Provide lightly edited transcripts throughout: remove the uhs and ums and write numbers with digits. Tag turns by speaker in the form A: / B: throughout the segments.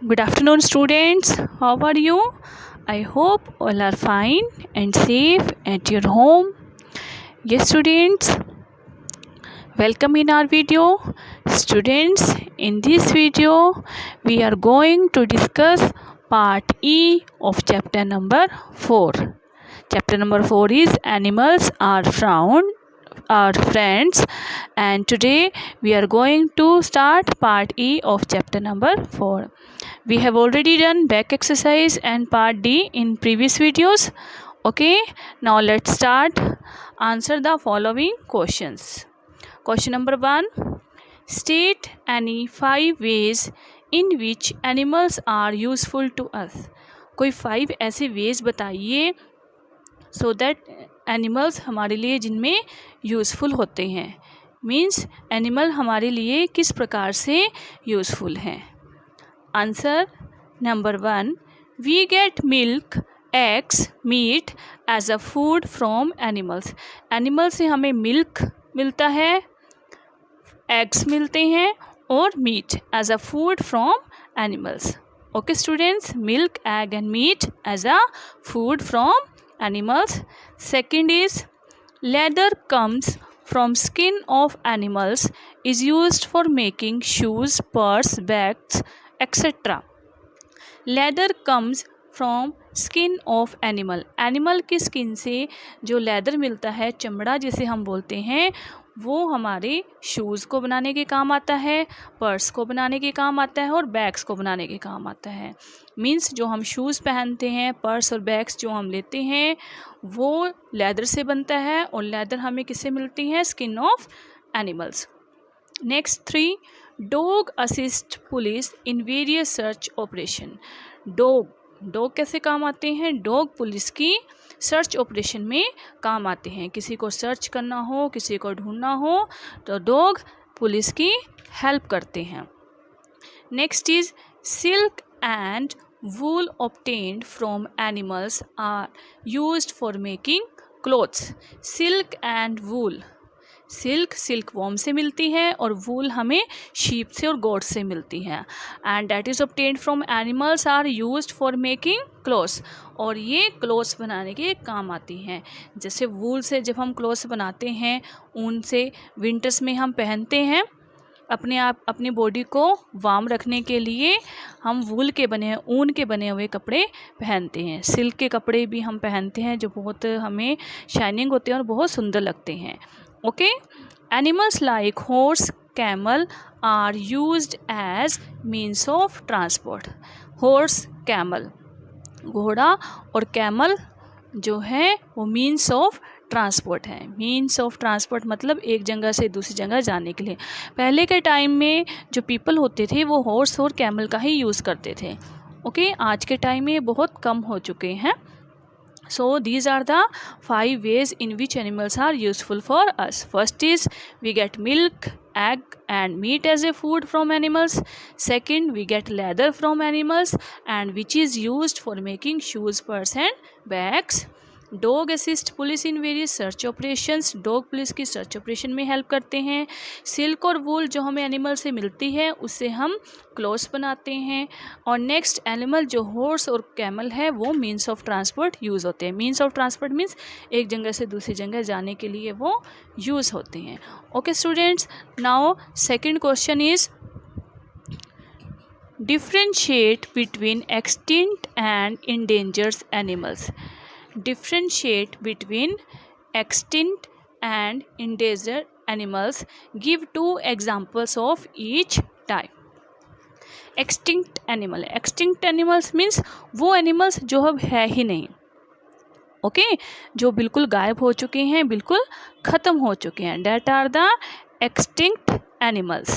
A: Good afternoon, students. How are you? I hope all are fine and safe at your home. Yes, students, welcome in our video. Students, in this video, we are going to discuss part E of chapter number 4. Chapter number 4 is Animals Are Friends, and today we are going to start part E of chapter number 4. We have already done back exercise and part D in previous videos. Okay, now let's start. Answer the following questions. Question number 1. State any 5 ways in which animals are useful to us. कोई 5 ऐसे ways बताइए so that animals हमारे लिए जिनमें useful होते हैं. Means animal हमारे लिए किस प्रकार से यूज़फुल हैं. Answer number 1. We get milk, eggs, meat as a food from animals. Animal से हमें मिल्क मिलता है, एग्स मिलते हैं और meat as a food from animals. Okay students, milk, egg and meat as a food from animals. Second is leather comes from skin of animals, is used for making shoes, purse, bags, etc. Leather comes from skin of animal. Animal की skin से जो leather मिलता है, चमड़ा जिसे हम बोलते हैं, वो हमारे शूज़ को बनाने के काम आता है, पर्स को बनाने के काम आता है और बैग्स को बनाने के काम आता है. मीन्स जो हम शूज़ पहनते हैं, पर्स और बैग्स जो हम लेते हैं वो लेदर से बनता है और लेदर हमें किससे मिलती है? Skin of animals. Next 3. Dog assist police in various search operation. Dog कैसे काम आते हैं? डॉग पुलिस की सर्च ऑपरेशन में काम आते हैं. किसी को सर्च करना हो, किसी को ढूंढना हो तो डॉग पुलिस की हेल्प करते हैं. Next is silk and wool obtained from animals are used for making clothes. Silk and wool, silk worm से मिलती है और वूल हमें शीप से और गोट से मिलती है. And that is obtained from animals are used for making clothes. और ये क्लोथ्स बनाने के काम आती हैं. जैसे वूल से जब हम क्लोथ्स बनाते हैं, ऊन से विंटर्स में हम पहनते हैं, अपनी बॉडी को वार्म रखने के लिए हम ऊन के बने हुए कपड़े पहनते हैं. सिल्क के कपड़े भी हम पहनते हैं जो बहुत हमें शाइनिंग होते हैं और बहुत सुंदर लगते हैं. Okay, animals like horse, camel are used as means of transport. Horse, camel, घोड़ा और कैमल जो है वो मीन्स ऑफ ट्रांसपोर्ट है. मीन्स ऑफ ट्रांसपोर्ट मतलब एक जगह से दूसरी जगह जाने के लिए. पहले के टाइम में जो पीपल होते थे वो हॉर्स और कैमल का ही यूज़ करते थे. ओके, आज के टाइम में बहुत कम हो चुके हैं. So these are the 5 ways in which animals are useful for us. First is we get milk, egg and meat as a food from animals. Second, we get leather from animals and which is used for making shoes, purse and bags. Dog assist police in various search operations. Dog police की search operation में help करते हैं. Silk और वूल जो हमें animal से मिलती है उससे हम क्लोथ्स बनाते हैं. और नेक्स्ट एनिमल जो हॉर्स और कैमल है वो मीन्स ऑफ ट्रांसपोर्ट यूज़ होते हैं. मीन्स ऑफ ट्रांसपोर्ट मीन्स एक जगह से दूसरी जगह जाने के लिए वो यूज़ होते हैं. Okay students, now second question is differentiate between extinct and endangered animals. Differentiate between extinct and endangered animals. Give 2 examples of each type. Extinct animal. Extinct animals means वो animals जो अब है ही नहीं. ओके, जो बिल्कुल गायब हो चुके हैं, बिल्कुल ख़त्म हो चुके हैं. That are the extinct animals.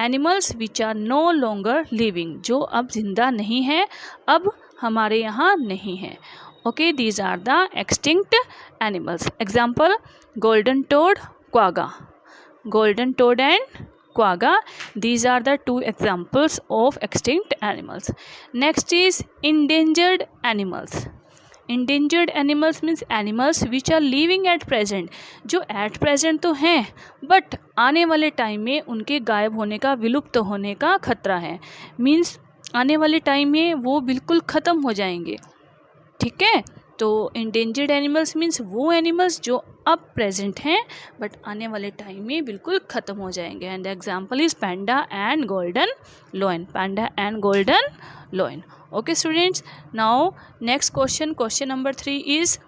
A: Animals which are no longer living, जो अब जिंदा नहीं है, अब हमारे यहाँ नहीं है. Okay, these are the extinct animals. Example, golden toad, quagga. Golden toad and quagga. These are the 2 examples of extinct animals. Next is endangered animals. Endangered animals means animals which are living at present. जो at present तो हैं but आने वाले time में उनके गायब होने का, विलुप्त होने का खतरा है. Means आने वाले टाइम में वो बिल्कुल ख़त्म हो जाएंगे, ठीक है। तो इंडेंजर्ड एनिमल्स मीन्स वो एनिमल्स जो अब प्रेजेंट हैं बट आने वाले टाइम में बिल्कुल ख़त्म हो जाएंगे। And example is panda and golden lion, panda and golden lion. Okay students, now next question number 3 is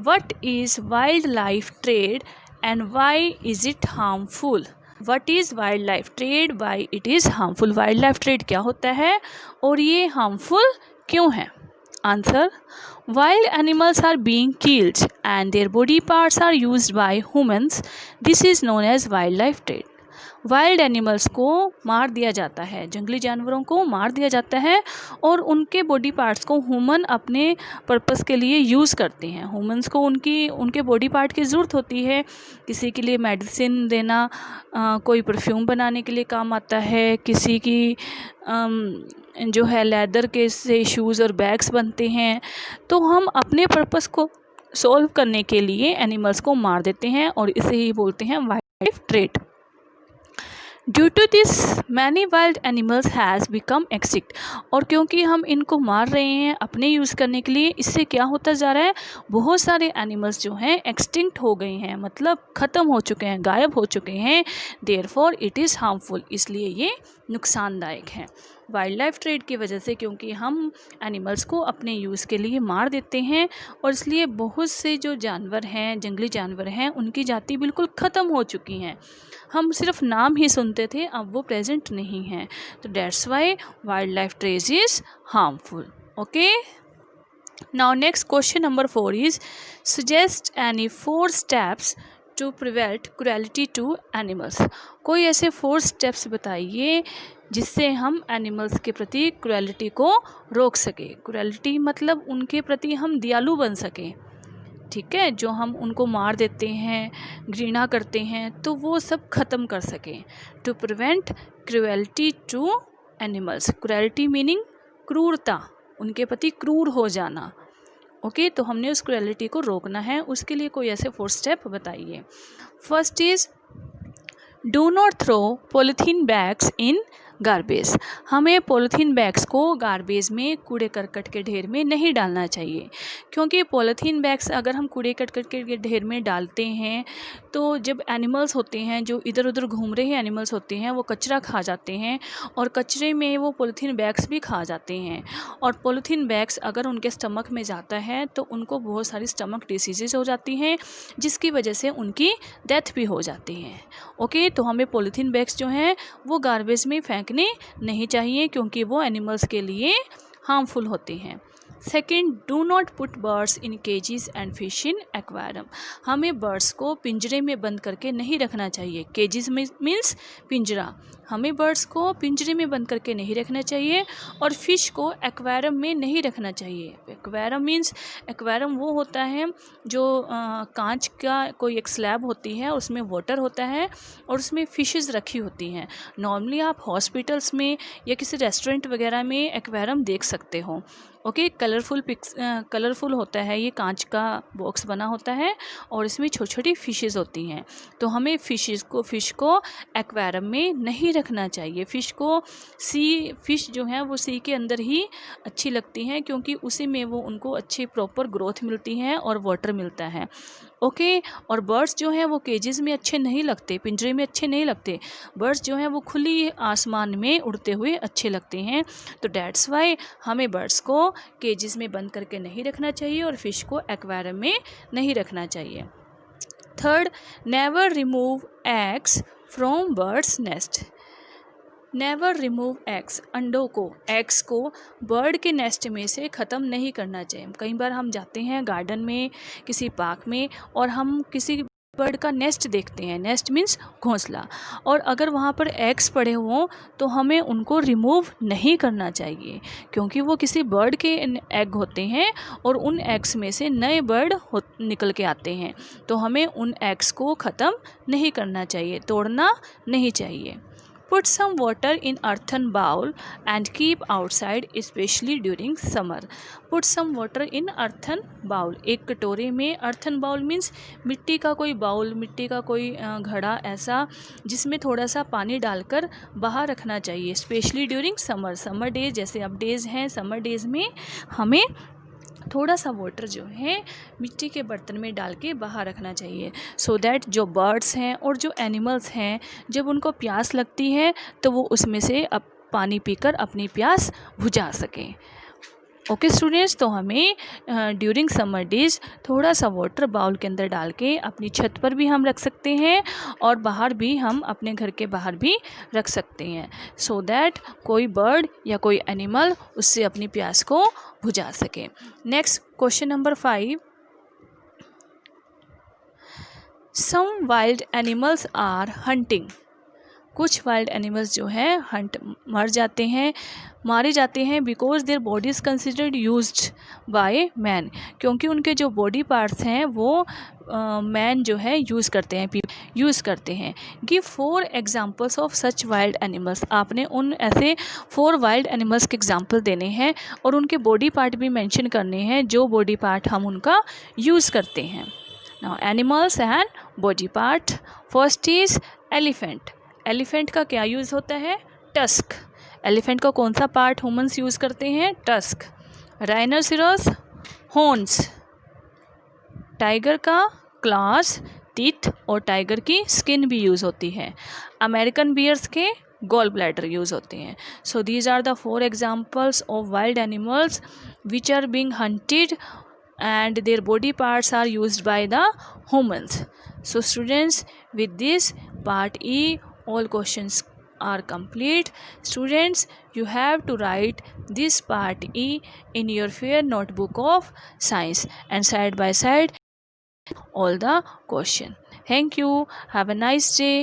A: what is wild life trade and why is it harmful. What is wild life trade, why it is harmful. Wild life trade क्या होता है और ये harmful क्यों है। Answer, wild animals are being killed and their body parts are used by humans. This is known as wildlife trade. Wild animals को मार दिया जाता है, जंगली जानवरों को मार दिया जाता है और उनके बॉडी पार्ट्स को ह्यूमन अपने पर्पस के लिए यूज़ करते हैं। ह्यूमंस को उनके बॉडी पार्ट की ज़रूरत होती है, किसी के लिए मेडिसिन देना, कोई परफ्यूम बनाने के लिए काम आता है, किसी की जो है लेदर के से शूज़ और बैग्स बनते हैं। तो हम अपने पर्पस को सॉल्व करने के लिए एनिमल्स को मार देते हैं और इसे ही बोलते हैं wild life trade. Due to this many wild animals has become extinct. और क्योंकि हम इनको मार रहे हैं अपने यूज़ करने के लिए, इससे क्या होता जा रहा है, बहुत सारे एनिमल्स जो हैं एक्सटिंक्ट हो गए हैं, मतलब ख़त्म हो चुके हैं, गायब हो चुके हैं। देयरफॉर इट इज़ हार्मफुल, इसलिए ये नुकसानदायक है वाइल्ड लाइफ ट्रेड की वजह से, क्योंकि हम एनिमल्स को अपने यूज़ के लिए मार देते हैं और इसलिए बहुत से जो जानवर हैं, जंगली जानवर हैं, उनकी जाति बिल्कुल ख़त्म हो चुकी हैं। हम सिर्फ नाम ही सुनते थे, अब वो प्रेजेंट नहीं हैं। तो that's why wild life trade is harmful. Okay, now next question number 4 is suggest any 4 steps to prevent cruelty to animals. कोई ऐसे 4 स्टेप्स बताइए जिससे हम एनिमल्स के प्रति क्रुएल्टी को रोक सकें। क्रुएल्टी मतलब उनके प्रति हम दयालु बन सकें, ठीक है। जो हम उनको मार देते हैं, घृणा करते हैं, तो वो सब ख़त्म कर सकें। To prevent cruelty to animals, cruelty meaning क्रूरता, उनके प्रति क्रूर हो जाना। ओके, तो हमने उस क्रुएल्टी को रोकना है, उसके लिए कोई ऐसे 4 स्टेप बताइए। First is do not throw polythene bags in garbage. हमें पॉलीथीन बैग्स को गार्बेज में, कूड़े करकट के ढेर में नहीं डालना चाहिए, क्योंकि पॉलीथीन बैग्स अगर हम कूड़े करकट के ढेर में डालते हैं तो जब एनिमल्स होते हैं, जो इधर उधर घूम रहे एनिमल्स होते हैं, वो कचरा खा जाते हैं और कचरे में वो पॉलीथीन बैग्स भी खा जाते हैं। और पॉलीथीन बैग्स अगर उनके स्टमक में जाता है तो उनको बहुत सारी स्टमक डिसीज़ हो जाती हैं, जिसकी वजह से उनकी डेथ भी हो जाती है। ओके, तो हमें पॉलीथीन बैग्स जो हैं वो गार्बेज में फेंकने नहीं चाहिए, क्योंकि वो एनिमल्स के लिए हार्मफुल होते हैं। Second, do not put birds in cages and fish in aquarium. हमें बर्ड्स को पिंजरे में बंद करके नहीं रखना चाहिए। केजेस मीन्स पिंजरा, हमें बर्ड्स को पिंजरे में बंद करके नहीं रखना चाहिए और फिश को एक्वेरियम में नहीं रखना चाहिए। एक्वेरियम मीन्स, एक्वेरियम वो होता है जो कांच का कोई एक स्लैब होती है, उसमें वाटर होता है और उसमें फिशेस रखी होती हैं। नॉर्मली आप हॉस्पिटल्स में या किसी रेस्टोरेंट वगैरह में एक्वेरियम देख सकते हो। ओके, कलरफुल होता है, ये कांच का बॉक्स बना होता है और इसमें छोटी छोटी फिशेस होती हैं। तो हमें फिश को एक्वेरियम में नहीं रखना चाहिए। फिश जो है वो सी के अंदर ही अच्छी लगती हैं, क्योंकि उसी में वो उनको अच्छी प्रॉपर ग्रोथ मिलती है और वाटर मिलता है। ओके, और बर्ड्स जो हैं वो केजेस में अच्छे नहीं लगते, पिंजरे में अच्छे नहीं लगते। बर्ड्स जो हैं वो खुली आसमान में उड़ते हुए अच्छे लगते हैं। तो दैट्स वाई हमें बर्ड्स को केजेस में बंद करके नहीं रखना चाहिए और फिश को एक्वेरियम में नहीं रखना चाहिए। Third, never remove eggs from birds nest. Never remove eggs, eggs को बर्ड के नेस्ट में से ख़त्म नहीं करना चाहिए। कई बार हम जाते हैं गार्डन में, किसी पार्क में, और हम किसी बर्ड का नेस्ट देखते हैं। नेस्ट मीन्स घोंसला, और अगर वहाँ पर एग्स पड़े हों तो हमें उनको रिमूव नहीं करना चाहिए, क्योंकि वो किसी बर्ड के एग होते हैं और उन एग्स में से नए बर्ड निकल के आते हैं। तो हमें उन एग्स को ख़त्म नहीं करना चाहिए, तोड़ना नहीं चाहिए। Put some water in earthen bowl and keep outside, especially during summer. Put some water in earthen bowl. एक कटोरे में, earthen bowl means मिट्टी का कोई बाउल, मिट्टी का कोई घड़ा ऐसा जिसमें थोड़ा सा पानी डालकर बाहर रखना चाहिए, specially during summer. Summer days, जैसे अब डेज़ हैं, समर डेज़ में हमें थोड़ा सा वाटर जो है मिट्टी के बर्तन में डाल के बाहर रखना चाहिए, सो दैट जो बर्ड्स हैं और जो एनिमल्स हैं जब उनको प्यास लगती है तो वो उसमें से अब पानी पीकर अपनी प्यास बुझा सकें. ओके स्टूडेंट्स, तो हमें ड्यूरिंग समर डेज थोड़ा सा वाटर बाउल के अंदर डाल के अपनी छत पर भी हम रख सकते हैं और बाहर भी, हम अपने घर के बाहर भी रख सकते हैं, सो दैट कोई बर्ड या कोई एनिमल उससे अपनी प्यास को बुझा सके. Next question number 5. Some wild animals are hunting. कुछ वाइल्ड एनिमल्स जो हैं हंट मारे जाते हैं because their body is considered used by man. क्योंकि उनके जो बॉडी पार्ट्स हैं वो मैन जो है यूज़ करते हैं. Give 4 examples of such wild animals. आपने उन ऐसे 4 वाइल्ड एनिमल्स के एग्जांपल देने हैं और उनके बॉडी पार्ट भी मेंशन करने हैं जो बॉडी पार्ट हम उनका यूज़ करते हैं. Now animals and body part. First is elephant. Elephant का क्या यूज़ होता है? टस्क. एलिफेंट का कौन सा पार्ट ह्यूमंस यूज़ करते हैं? टस्क. Rhinoceros, horns. टाइगर का क्लॉज, टीथ और टाइगर की स्किन भी यूज़ होती है. अमेरिकन बियर्स के गॉल ब्लैडर यूज़ होते हैं. So these are the 4 examples of wild animals which are being hunted and their body parts are used by the humans. So students, with this part E all questions are complete. Students, you have to write this part E in your fair notebook of science and side by side all the question. Thank you. Have a nice day.